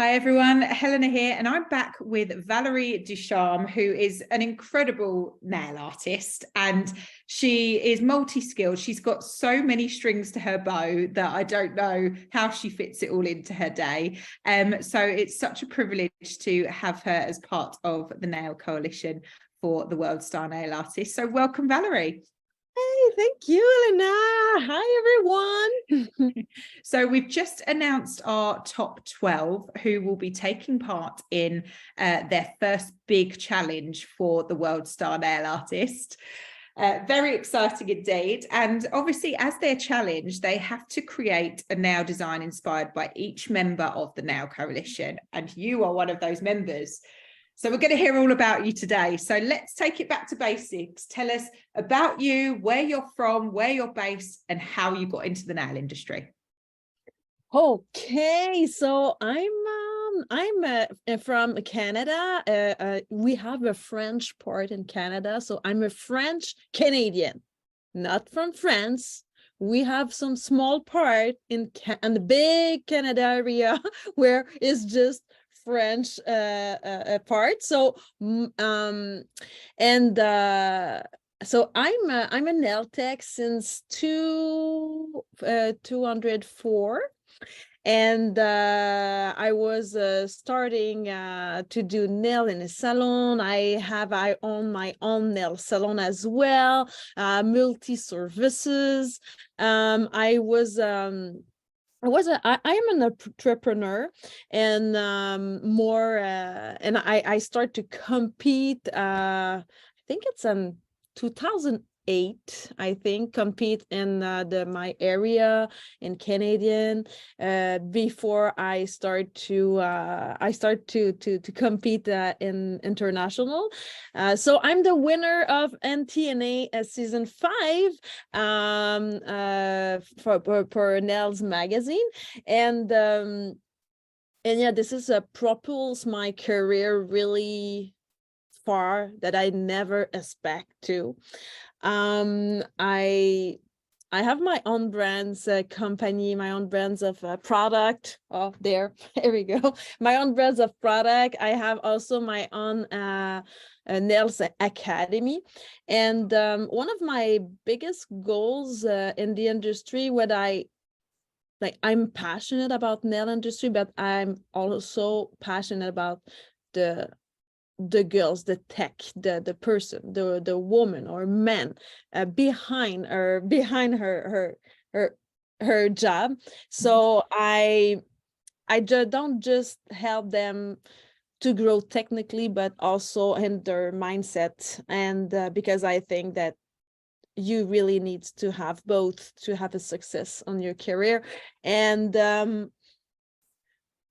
Hi everyone, Helena here, and I'm back with Valérie Ducharme, who is an incredible nail artist, and she is multi-skilled. She's got so many strings to her bow that I don't know how she fits it all into her day. So it's such a privilege to have her as part of the Nail Coalition for the World Star Nail Artists. So welcome, Valérie. Hey, thank you, Elena. Hi, everyone. So we've just announced our top 12 who will be taking part in their first big challenge for the World Star Nail Artist. Very exciting indeed. And obviously, as their challenge, they have to create a nail design inspired by each member of the Nail Coalition. And you are one of those members. So we're going to hear all about you today. So let's take it back to basics. Tell us about you, where you're from, where you're based, and how you got into the nail industry. Okay, so I'm from Canada. We have a French part in Canada, so I'm a French Canadian, not from France. We have some small part in the big Canada area where it's just French part. So so I'm a nail tech since 204. And I was starting to do nail in a salon. I own my own nail salon as well, multi-services. I am an entrepreneur, and I start to compete. I think it's in 2008. I think compete in my area in Canadian before I start to compete in international. So I'm the winner of NTNA season 5 for Nails magazine, and yeah, this is propels my career really far that I never expect to. I have my own brands company, my own brands of product. Oh, there we go. My own brands of product. I have also my own nails academy, and one of my biggest goals in the industry, I'm passionate about nail industry, but I'm also passionate about the girls, the tech, the person, the woman or man behind her job. So I don't just help them to grow technically, but also in their mindset. And because I think that you really need to have both to have a success on your career. And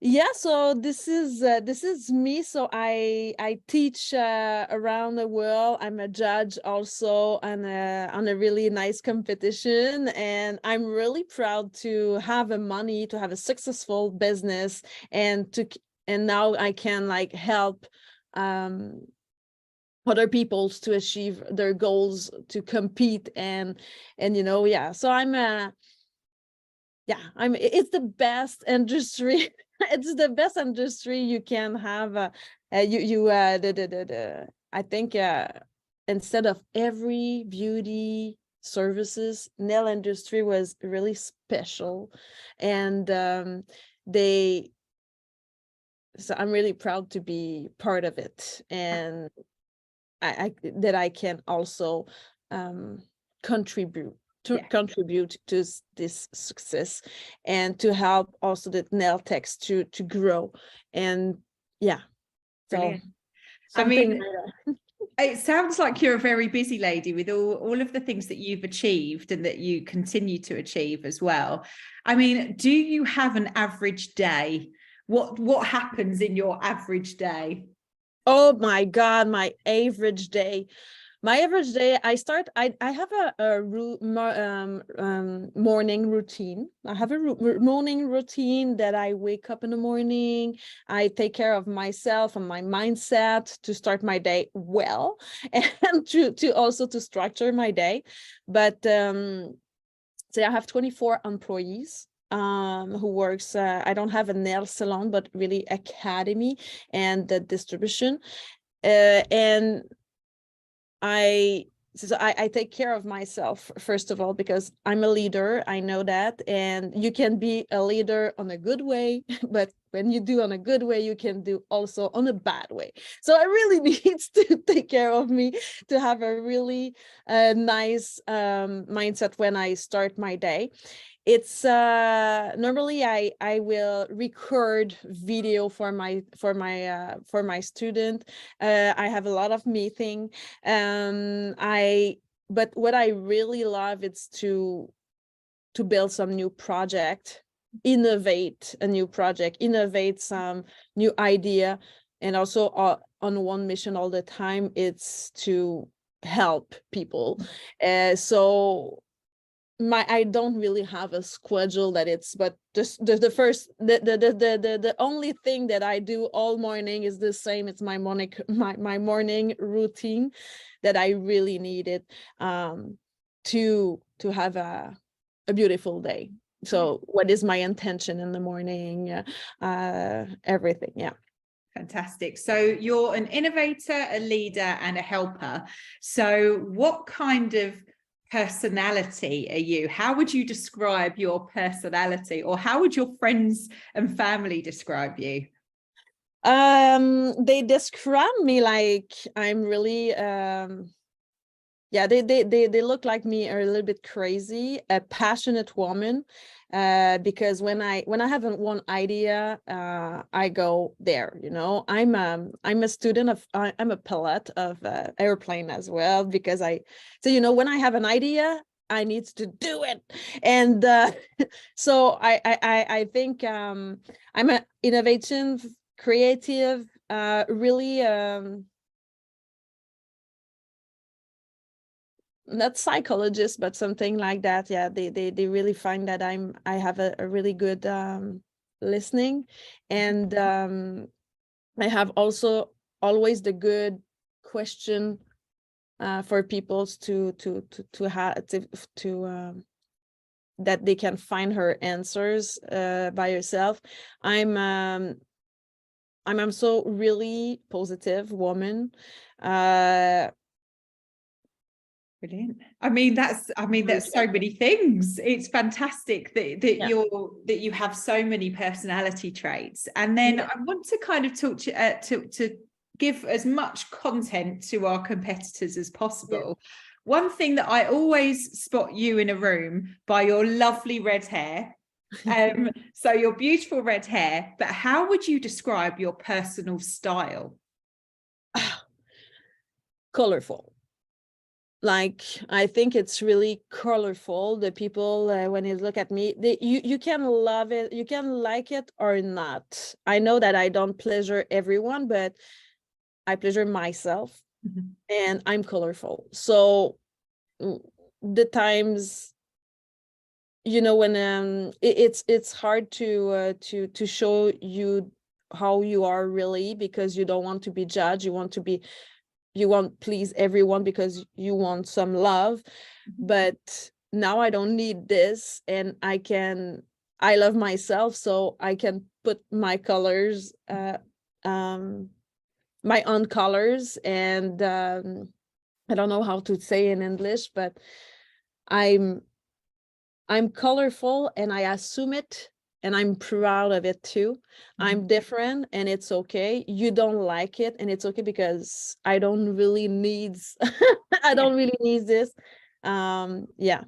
yeah, so this is me. So I teach around the world. I'm a judge also on a really nice competition, and I'm really proud to have to have a successful business, and now I can help other people to achieve their goals, to compete, and yeah. So it's the best industry. It's the best industry you can have. I think instead of every beauty services, nail industry was really special, and so I'm really proud to be part of it, and that I can also contribute to this success, and to help also the nail techs to grow. And yeah, Brilliant. So I mean, it sounds like you're a very busy lady with all of the things that you've achieved and that you continue to achieve as well. I mean, do you have an average day? What happens in your average day? Oh my God, my average day. I have a morning routine. I have a morning routine that I wake up in the morning. I take care of myself and my mindset to start my day well, and to also to structure my day. But so I have 24 employees. who works, I don't have a nail salon, but really academy and the distribution. And I take care of myself, first of all, because I'm a leader. I know that. And you can be a leader on a good way, but when you do on a good way, you can do also on a bad way. So I really need to take care of me, to have a really nice mindset when I start my day. It's normally I will record video for my student. I have a lot of meeting. But what I really love is to build some new project, innovate a new project, innovate some new idea, and also on one mission all the time, it's to help people. So I don't really have a schedule that it's, but just the only thing that I do all morning is the same. It's my morning routine that I really needed to have a beautiful day. So what is my intention in the morning? Everything, yeah. Fantastic. So you're an innovator, a leader, and a helper. So what kind of personality are you? How would you describe your personality, or how would your friends and family describe you? They describe me like I'm really yeah, they look like me, are a little bit crazy, a passionate woman, because when I have one idea, I go there, you know. I'm a student of, I'm a pilot of airplane as well, because so, you know, when I have an idea, I need to do it. And so I think I'm an innovative, creative, really not psychologist, but something like that. Yeah, they really find that I have a really good listening, and I have also always the good question for people to have to that they can find her answers by herself. I'm so really positive woman. Brilliant. I mean, that's so many things. It's fantastic that you have so many personality traits. And then I want to kind of talk to give as much content to our competitors as possible. One thing that I always spot you in a room by your lovely red hair. So your beautiful red hair, but how would you describe your personal style? Colorful. Like, I think it's really colorful. The people, when you look at me, you can love it, you can like it or not. I know that I don't pleasure everyone, but I pleasure myself. And I'm colorful. So the times, you know, when it's hard to show you how you are really, because you don't want to be judged. You want please everyone because you want some love. But now I don't need this, and I love myself, so I can put my colors, my own colors. And I don't know how to say in English, but I'm colorful, and I assume it, and I'm proud of it too. I'm different, and it's okay. You don't like it, and it's okay, because I don't really need I don't really need this. Yeah.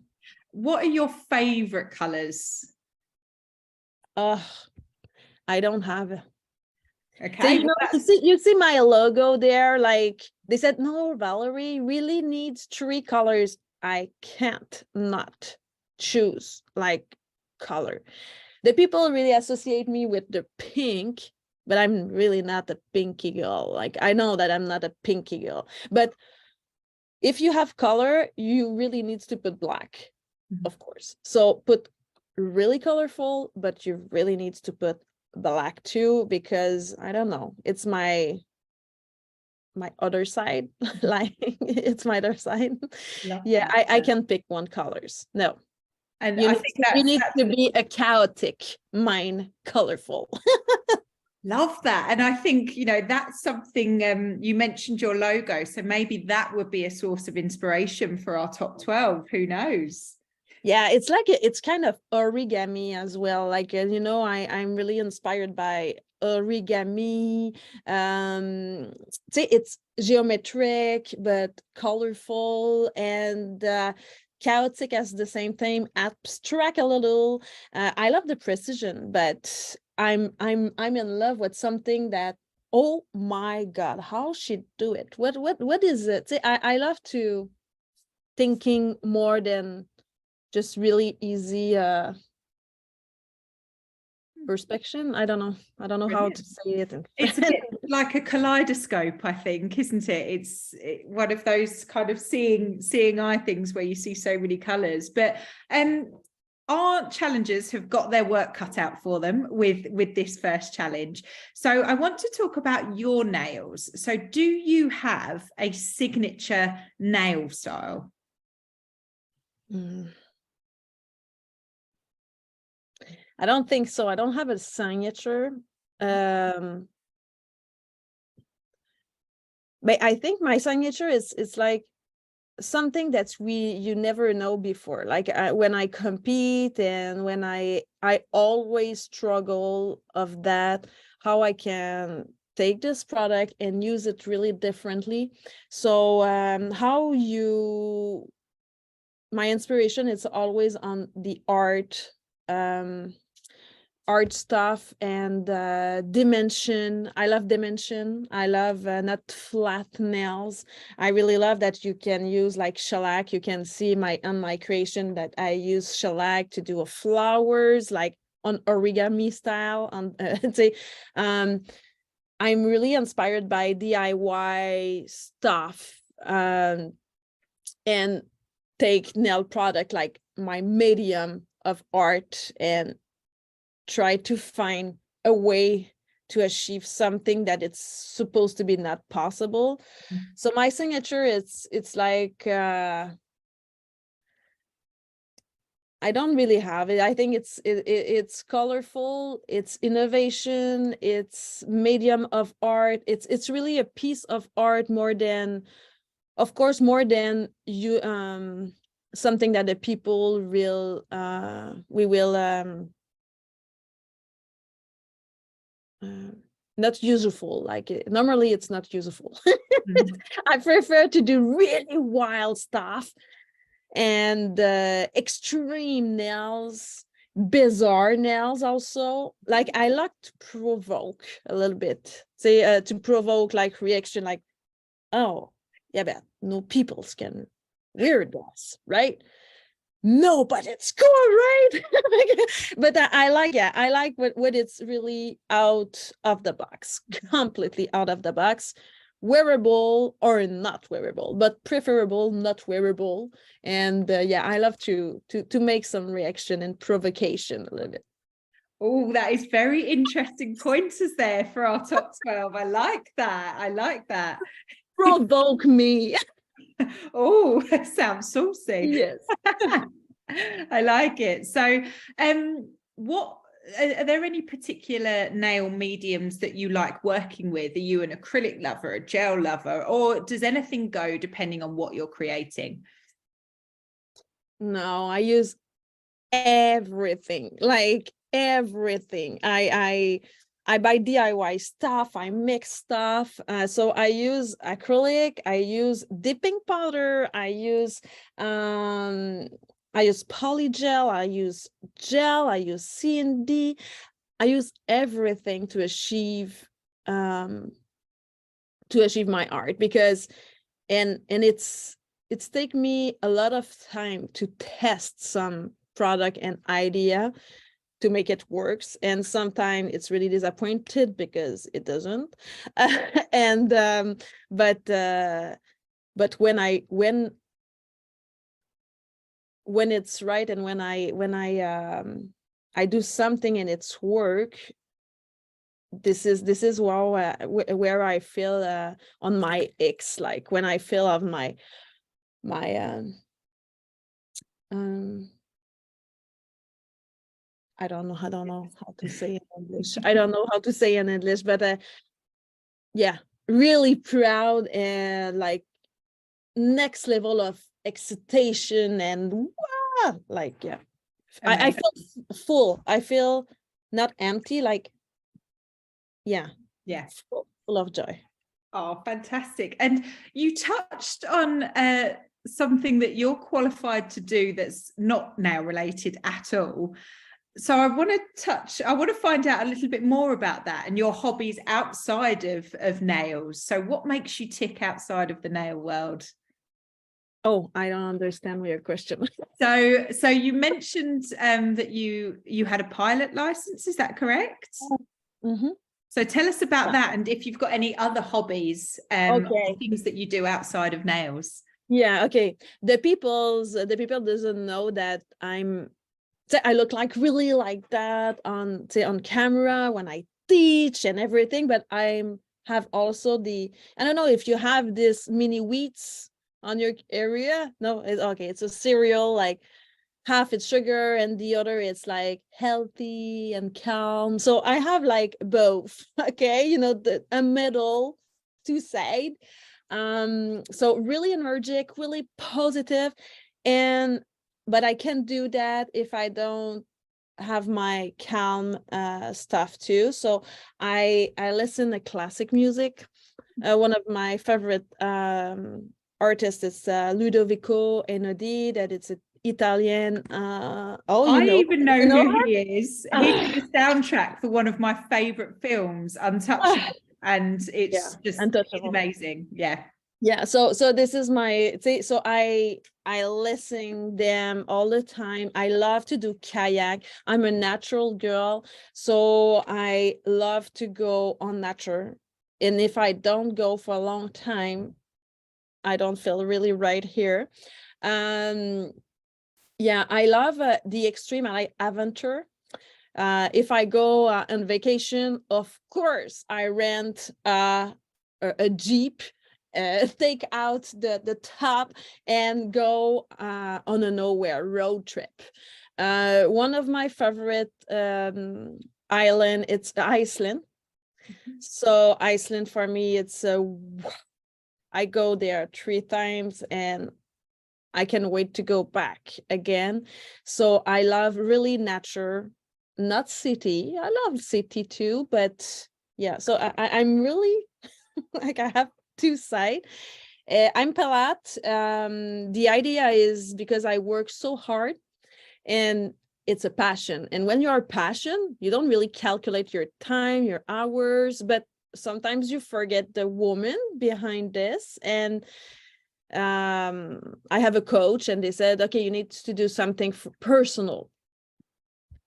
What are your favorite colors? I don't have it. Okay. So, you know, you see my logo there, like they said, no, Valerie really needs 3 colors. I can't not choose like color. The people really associate me with the pink, but I'm really not a pinky girl. Like, I know that I'm not a pinky girl, but if you have color, you really need to put black, of course. So put really colorful, but you really need to put black too, because I don't know, it's my other side. Like, it's my other side. Yeah, I can pick one colors. No. And You I need, think you need that's to be a chaotic mind, colorful. love that. And I think, you know, that's something, you mentioned your logo. So maybe that would be a source of inspiration for our top 12. Who knows? Yeah, it's like it's kind of origami as well. Like, you know, I'm really inspired by origami. See, it's geometric but colorful and chaotic as the same time, abstract a little. I love the precision, but I'm in love with something that, oh my God, how she do it? What is it? See, I love to thinking more than just really easy perspection. I don't know how to Brilliant. say it in It's a French. bit like a kaleidoscope, I think, isn't it? It's one of those kind of seeing eye things where you see so many colors. But our challengers have got their work cut out for them with this first challenge. So I want to talk about your nails. So do you have a signature nail style? I don't think so. I don't have a signature. But I think my signature is like something that you never know before. Like when I compete and when I always struggle of that, how I can take this product and use it really differently. So my inspiration is always on the art stuff and dimension. I love dimension. I love not flat nails. I really love that you can use like shellac. You can see on my creation that I use shellac to do flowers, like on origami style. I'm really inspired by DIY stuff, and take nail product like my medium of art and try to find a way to achieve something that it's supposed to be not possible. So my signature it's like I don't really have it. I think it's colorful, it's innovation, it's medium of art. It's really a piece of art more than, of course, more than you something that the people will not useful. Like normally it's not useful. I prefer to do really wild stuff and extreme nails, bizarre nails also. Like I like to provoke a little bit, say to provoke like reaction, like, oh yeah, but no people can wear this, right? No, but it's cool, right? But I like, yeah, I like what it's really out of the box, completely out of the box, wearable or not wearable, but preferable not wearable. And yeah, I love to make some reaction and provocation a little bit. Oh, that is very interesting pointers there for our top 12. I like that. I like that. Provoke me. Oh, sounds saucy. Yes. I like it. So, what are there any particular nail mediums that you like working with? Are you an acrylic lover, a gel lover, or does anything go depending on what you're creating? No, I use everything, like everything. I buy DIY stuff, I mix stuff. So I use acrylic, I use dipping powder, I use polygel, I use gel, I use C&D. I use everything to achieve my art, because and it's take me a lot of time to test some product and idea to make it works, and sometimes it's really disappointed because it doesn't. And but when it's right, and when I do something and it's work, this is where I feel on my X, like when I feel of my I don't know how to say in English. I don't know how to say in English, but yeah, really proud and like next level of excitation and wow, like yeah. I Amazing. feel full. I feel not empty, like yeah, Yeah. full of joy. Oh, fantastic. And you touched on something that you're qualified to do that's not nail related at all. So I want to find out a little bit more about that and your hobbies outside of nails. So what makes you tick outside of the nail world? Oh, I don't understand your question. So you mentioned that you had a pilot license, is that correct? Mm-hmm. So tell us about Yeah. that, and if you've got any other hobbies, Okay. things that you do outside of nails. Yeah, okay. The people doesn't know that I look like really like that on camera when I teach and everything, but have also I don't know if you have this mini wheats on your area. No, it's okay. It's a cereal, like half it's sugar and the other it's like healthy and calm. So I have like both. Okay, a middle two side. So really energetic, really positive, and but I can't do that if I don't have my calm stuff too. So I listen to classic music. One of my favorite artists is Ludovico Einaudi, that it's a Italian. I even know you know who he is. He did the soundtrack for one of my favorite films, Untouchable, and yeah, it's Untouchable. amazing. Yeah. Yeah, so this is my so I listen them all the time. I love to do kayak. I'm a natural girl, so I love to go on nature. And if I don't go for a long time, I don't feel really right here. Yeah, I love the extreme. I like adventure. If I go on vacation, of course, I rent a Jeep, take out the top and go on a nowhere road trip. One of my favorite island, it's Iceland. So Iceland for me, I go there 3 times and I can wait to go back again. So I love really nature, not city. I love city too, but yeah. So I'm really like I have two sides. I'm Palat. The idea is because I work so hard and it's a passion. And when you're a passion, you don't really calculate your time, your hours, but sometimes you forget the woman behind this. And I have a coach and they said, okay, you need to do something personal.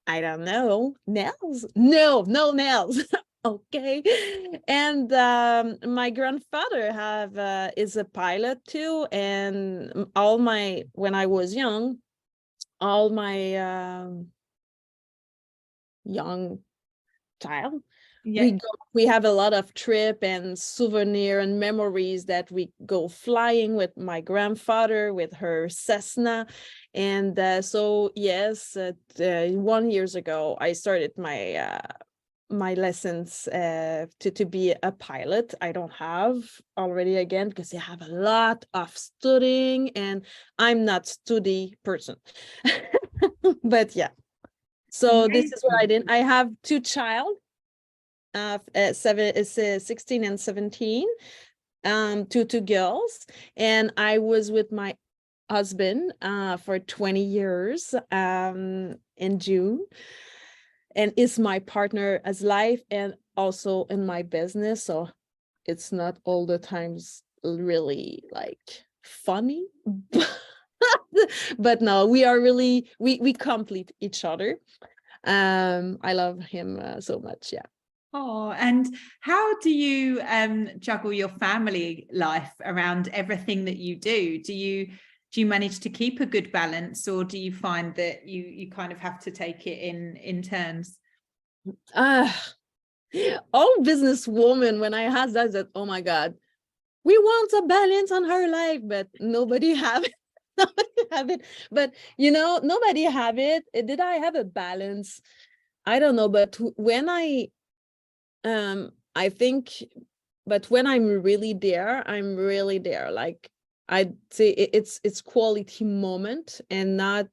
I don't know, nails? No nails. Okay. And my grandfather is a pilot too, and when I was young, all my young child, Yeah. we have a lot of trip and souvenir and memories that we go flying with my grandfather with her Cessna. And so yes, 1 years ago I started my lessons to be a pilot. I don't have already again because I have a lot of studying and I'm not study person. But yeah, so this is what I did. I have two child, 16 and 17, two girls, and I was with my husband for 20 years in June, and is my partner as life and also in my business. So it's not all the times really like funny, but no, we are really we complete each other. I love him so much. Yeah. Oh, and how do you juggle your family life around everything that you do? Do you manage to keep a good balance, or do you find that you kind of have to take it in turns? All businesswoman, when I asked that, oh my God, we want a balance on her life, but nobody have it. Nobody have it, but you know, nobody have it. Did I have a balance? I don't know, but when I think, but when I'm really there, I'm really there. Like I'd say it's quality moment and not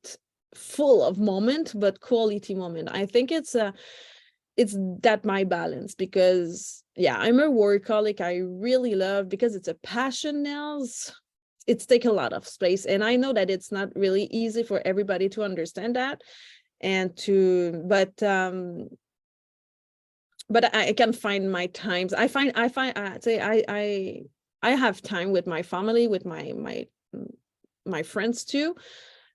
full of moment, but quality moment. I think it's that my balance, because yeah, I'm a workaholic. I really love, because it's a passion now. It's take a lot of space, and I know that it's not really easy for everybody to understand that, and to but I can find my times. I say I have time with my family, with my friends too,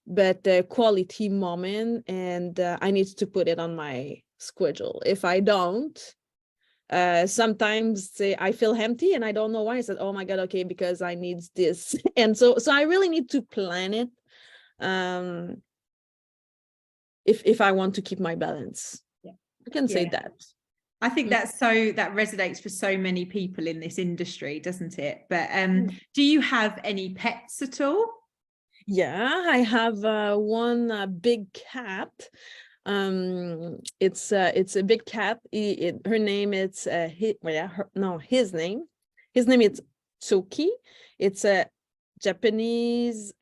but the quality moment, and I need to put it on my schedule. If I don't, sometimes I feel empty and I don't know why. I said, oh my God, okay, because I need this. And so I really need to plan it, if I want to keep my balance. Yeah. I can say that. I think that resonates for so many people in this industry, doesn't it? But do you have any pets at all? Yeah, I have one big cat. It's a big cat. Her name is his name is Tsuki. It's a Japanese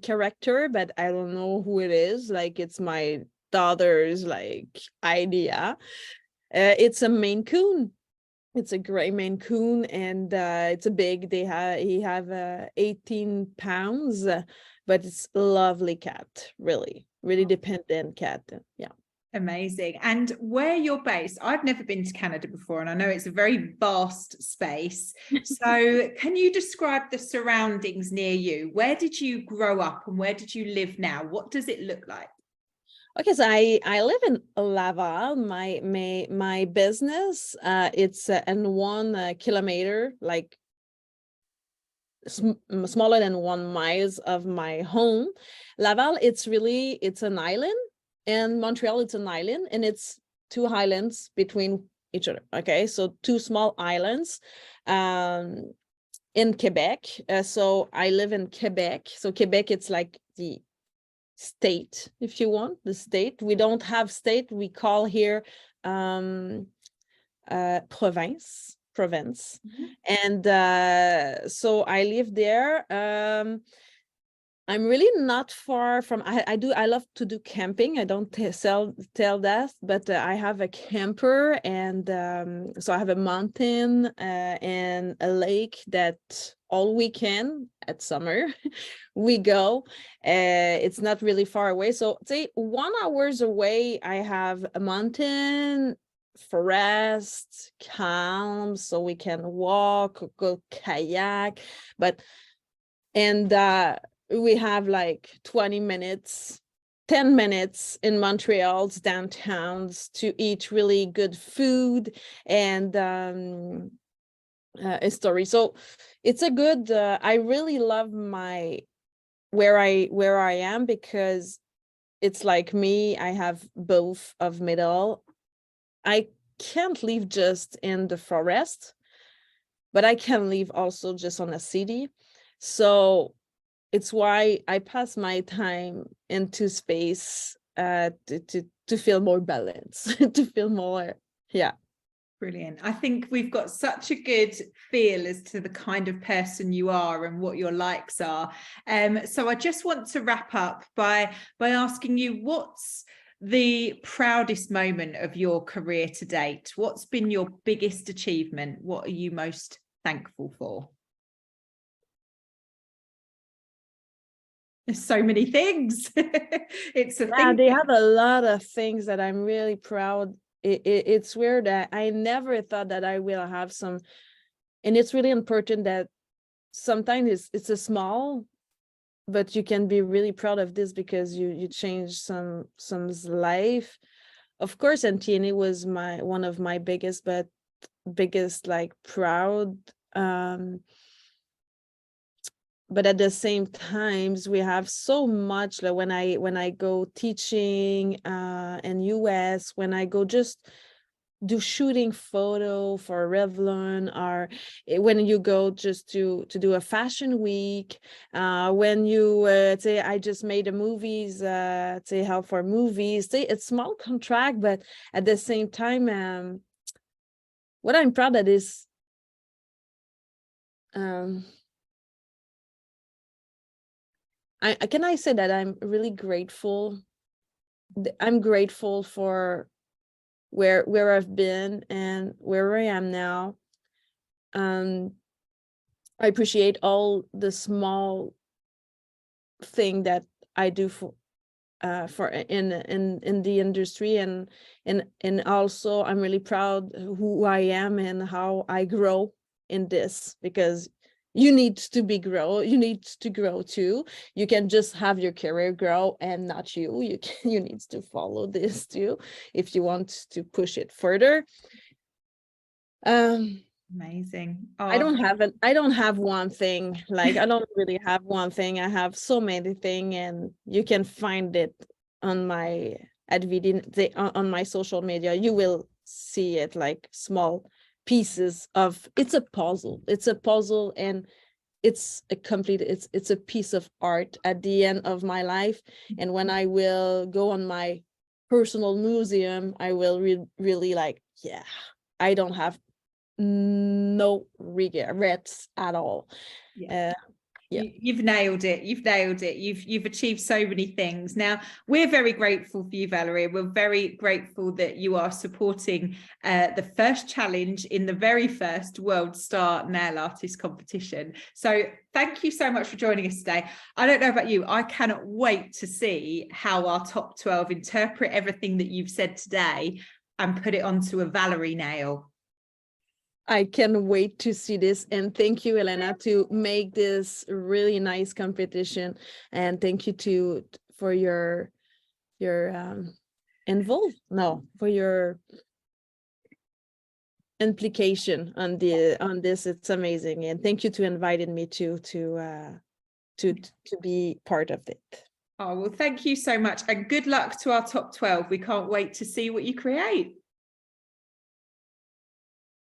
character, but I don't know who it is. Like, it's my daughter's like idea. It's a Maine Coon. It's a gray Maine Coon, and it's a big. He have 18 pounds, but it's a lovely cat. Really, really dependent cat. Yeah. Amazing. And where you're based, I've never been to Canada before, and I know it's a very vast space. So can you describe the surroundings near you? Where did you grow up and where did you live now? What does it look like? Okay, so I live in Laval. My business, it's in 1 kilometer, like smaller than 1 miles of my home. Laval, it's an island, and Montreal, it's an island, and it's 2 islands between each other. Okay, so 2 small islands in Quebec. So I live in Quebec. So Quebec, it's like the state, if you want, the state. We don't have state. We call here province. Mm-hmm. And so I live there. I'm really not far from, I love to do camping. I don't tell that, but I have a camper, and so I have a mountain and a lake that all weekend at summer we go. It's not really far away. So say 1 hour away, I have a mountain, forest, calm, so we can walk, go kayak, and we have like 20 minutes, 10 minutes in Montreal's downtowns to eat really good food and a story. So it's a good, I really love where I am, because it's like me, I have both of middle. I can't live just in the forest, but I can live also just on a city. So it's why I pass my time into space to feel more balanced, to feel more, yeah. Brilliant. I think we've got such a good feel as to the kind of person you are and what your likes are. So I just want to wrap up by asking you, what's the proudest moment of your career to date? What's been your biggest achievement? What are you most thankful for? There's so many things. It's a thing. They have a lot of things that I'm really proud. It's weird that I never thought that I will have some, and it's really important that sometimes it's a small, but you can be really proud of this because you change some's life. Of course, NTNA was one of my biggest like proud. But at the same times, we have so much, like when I go teaching in US, when I go just do shooting photo for Revlon, or when you go just to do a fashion week, when you say I just made a movies, say help for movies, say it's small contract, but at the same time, what I'm proud of is can I say that I'm really grateful. I'm grateful for where I've been and where I am now. I appreciate all the small thing that I do for in the industry, and also I'm really proud who I am and how I grow in this, because you need to grow too. You can just have your career grow and not you. You need to follow this too if you want to push it further. Amazing. I don't have one thing. Like, I don't really have one thing. I have so many things, and you can find it on my on my social media. You will see it, like small pieces of, it's a puzzle. It's a puzzle, and it's a complete, it's a piece of art at the end of my life. And when I will go on my personal museum, I will really like, yeah, I don't have no regrets at all. Yeah. You've nailed it. You've achieved so many things. Now, we're very grateful for you, Valérie. We're very grateful that you are supporting the first challenge in the very first World Star Nail Artist competition. So thank you so much for joining us today. I don't know about you, I cannot wait to see how our top 12 interpret everything that you've said today and put it onto a Valérie nail. I can't wait to see this, and thank you, Elena, to make this really nice competition, and thank you for your for your implication on this. It's amazing, and thank you to inviting me to be part of it. Oh, well, thank you so much, and good luck to our top 12. We can't wait to see what you create.